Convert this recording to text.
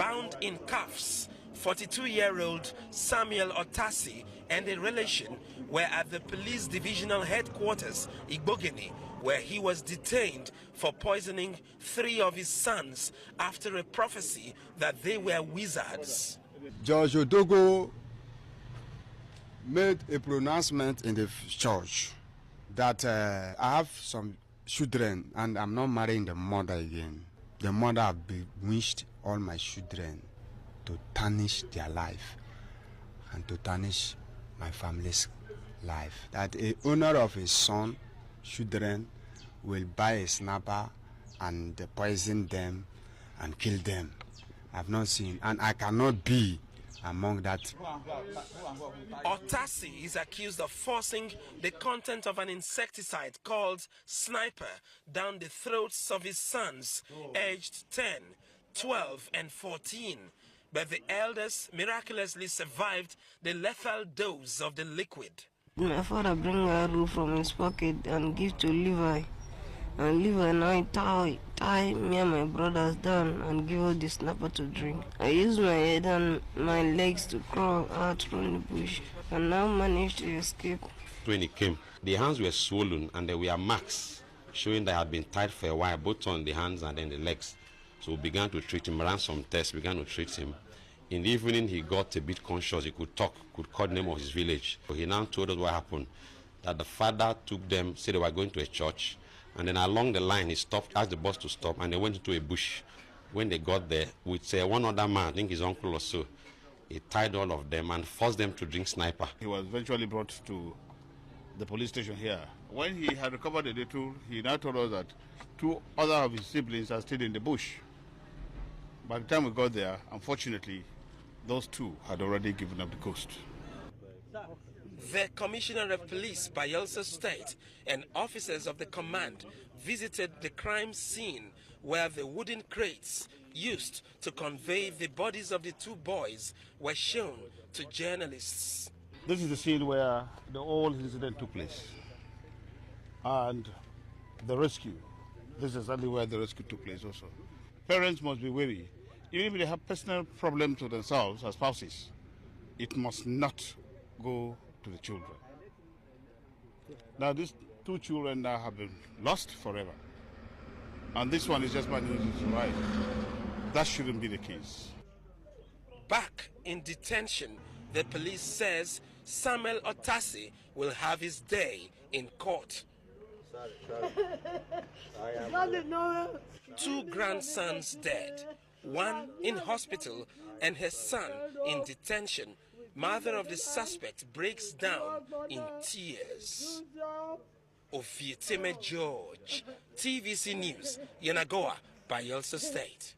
Bound in cuffs, 42-year-old Samuel Otasi and a relation were at the police divisional headquarters, Igbogeni, where he was detained for poisoning 3 of his sons after a prophecy that they were wizards. Judge Odogo made a pronouncement in the church that I have some children and I'm not marrying the mother again. The mother have bewitched all my children to tarnish their life and to tarnish my family's life. That a owner of his son, children, will buy a snapper and poison them and kill them. I've not seen, and I cannot be among that. Otasi is accused of forcing the content of an insecticide called Sniper down the throats of his sons, aged 10, 12, and 14. But the elders miraculously survived the lethal dose of the liquid. My father bring a rope from his pocket and give to Levi. And Levi now tie me and my brothers down and give us the snapper to drink. I used my head and my legs to crawl out from the bush and now managed to escape. When he came, the hands were swollen and there were marks showing that I had been tied for a while, both on the hands and then the legs. So we began to treat him, ran some tests, began to treat him. In the evening, he got a bit conscious. He could talk, could call the name of his village. So he now told us what happened, that the father took them, said they were going to a church, and then along the line, he stopped, asked the bus to stop, and they went into a bush. When they got there, with one other man, I think his uncle or so, he tied all of them and forced them to drink Sniper. He was eventually brought to the police station here. When he had recovered a little, he now told us that 2 other of his siblings are still in the bush. By the time we got there, unfortunately, those 2 had already given up the ghost. The Commissioner of Police, Bayelsa State, and officers of the command visited the crime scene where the wooden crates used to convey the bodies of the 2 boys were shown to journalists. This is the scene where the whole incident took place. And the rescue. This is exactly where the rescue took place also. Parents must be wary. Even if they have personal problems with themselves as spouses, it must not go to the children. Now these 2 children now have been lost forever. And this one is just managing to survive. That shouldn't be the case. Back in detention, the police says Samuel Otasi will have his day in court. 2 grandsons dead, 1 in hospital and her son in detention. Mother of the suspect breaks down in tears. Ofieteme George, TVC News, Yenagoa, Bayelsa State.